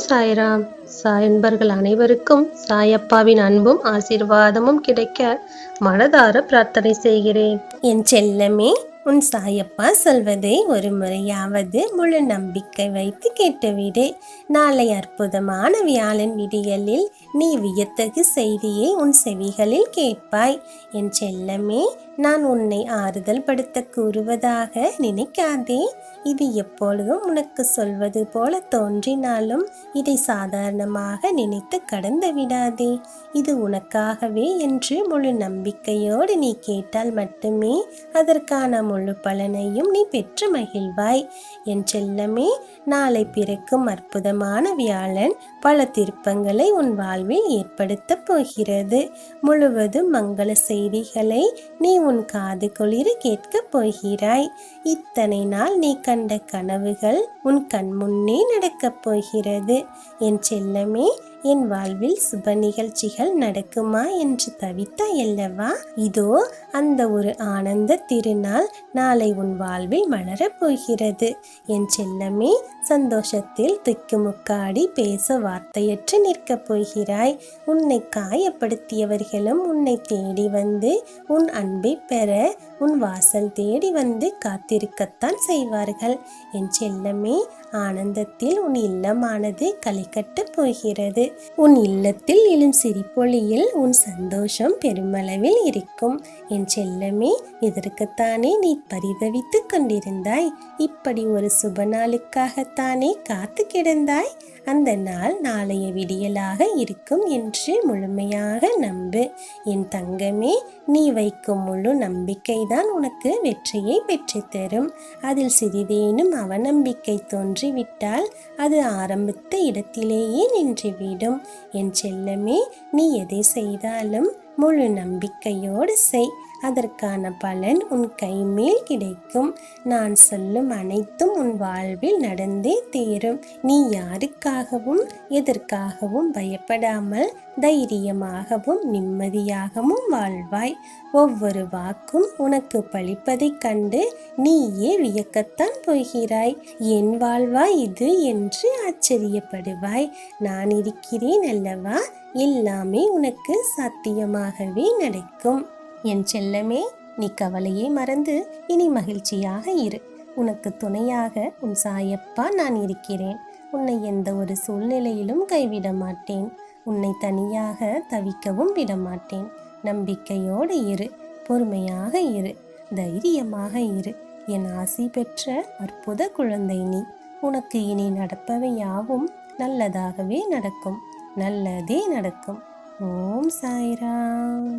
சாய்ராம். சாயன்பர்கள் அனைவருக்கும் சாயப்பாவின் அன்பும் ஆசீர்வாதமும் கிடைக்க மனதார பிரார்த்தனை செய்கிறேன். என் செல்லமே, உன் சாயப்பா சொல்வதை ஒரு முறையாவது முழு நம்பிக்கை வைத்து கேட்டுவிடு. நாளை அற்புதமான வியாழன் விடியலில் நீ வியத்தகு செய்தியை உன் செவிகளில் கேட்பாய். என் செல்லமே, நான் உன்னை ஆறுதல் படுத்த கூறுவதாக நினைக்காதே. இது எப்பொழுதும் உனக்கு சொல்வது போல தோன்றினாலும் இதை சாதாரணமாக நினைத்து கடந்து விடாதே. இது உனக்காகவே என்று முழு நம்பிக்கையோடு நீ கேட்டால் மட்டுமே அதற்கான முழு பலனையும் நீ பெற்று மகிழ்வாய். என் செல்லமே, நாளை பிறக்கும் அற்புதமான வியாழன் பல திருப்பங்களை உன் வாழ்வில் ஏற்படுத்த போகிறது. முழுவதும் மங்கள செய்திகளை நீ உன் காது குளிர கேட்கப் போகிறாய். இத்தனை நாள் நீ கண்ட கனவுகள் உன் கண் முன்னே நடக்கப் போகிறது. என் செல்லமே, என் வாழ்வில் சுப நிகழ்ச்சிகள் நடக்குமா என்று தவித்தாய் அல்லவா? இதோ அந்த ஒரு ஆனந்த திருநாள் நாளை உன் வாழ்வில் மலரப் போகிறது. என் செல்லமே, சந்தோஷத்தில் திக்குமுக்காடி பேச வார்த்தையற்று நிற்கப் போகிறாய். உன்னை காயப்படுத்தியவர்களும் உன்னை தேடி வந்து உன் அன்பை பெற உன் வாசல் தேடி வந்து காத்திருக்கத்தான் செய்வார்கள். என் செல்லமே, ஆனந்தத்தில் உன் இல்லமானது களை கட்டப் போகிறது. உன் இல்லத்தில் எழும் சிரிப்பொழியில் உன் சந்தோஷம் பெருமளவில் இருக்கும். என் செல்லமே, இதற்குத்தானே நீ பரிதவித்து கொண்டிருந்தாய். இப்படி ஒரு சுப நாளுக்காகத்தானே காத்து கிடந்தாய். அந்த நாள் நாளைய விடியலாக இருக்கும் என்று முழுமையாக நம்பு. என் தங்கமே, நீ வைக்கும் முழு நம்பிக்கைதான் உனக்கு வெற்றியை பெற்றுத்தரும். அதில் சிறிதேனும் அவநம்பிக்கை தோன்றிவிட்டால் அது ஆரம்பித்த இடத்திலேயே நின்றுவிடும். என் செல்லமே, நீ எதை செய்தாலும் முழு நம்பிக்கையோடு செய். அதற்கான பலன் உன் கைமேல் கிடைக்கும். நான் சொல்லும் அனைத்தும் உன் வாழ்வில் நடந்தே தீரும். நீ யாருக்காகவும் எதற்காகவும் பயப்படாமல் தைரியமாகவும் நிம்மதியாகவும் வாழ்வாய். ஒவ்வொரு வாக்கும் உனக்கு பலிப்பதைக் கண்டு நீயே வியக்கத்தான் போகிறாய். என் வாழ்வா இது என்று ஆச்சரியப்படுவாய். நான் இருக்கிறேன் அல்லவா? எல்லாமே உனக்கு சாத்தியமாகவே நடக்கும். என் செல்லமே, நீ கவலையை மறந்து இனி மகிழ்ச்சியாக இரு. உனக்கு துணையாக உன் சாயப்பா நான் இருக்கிறேன். உன்னை எந்த ஒரு சூழ்நிலையிலும் கைவிட மாட்டேன். உன்னை தனியாக தவிக்கவும் விடமாட்டேன். நம்பிக்கையோடு இரு, பொறுமையாக இரு, தைரியமாக இரு. என் ஆசி பெற்ற அற்புத குழந்தை நீ. உனக்கு இனி நடப்பவை யாவும் நல்லதாகவே நடக்கும். நல்லதே நடக்கும். ஓம் சாய்ராம்.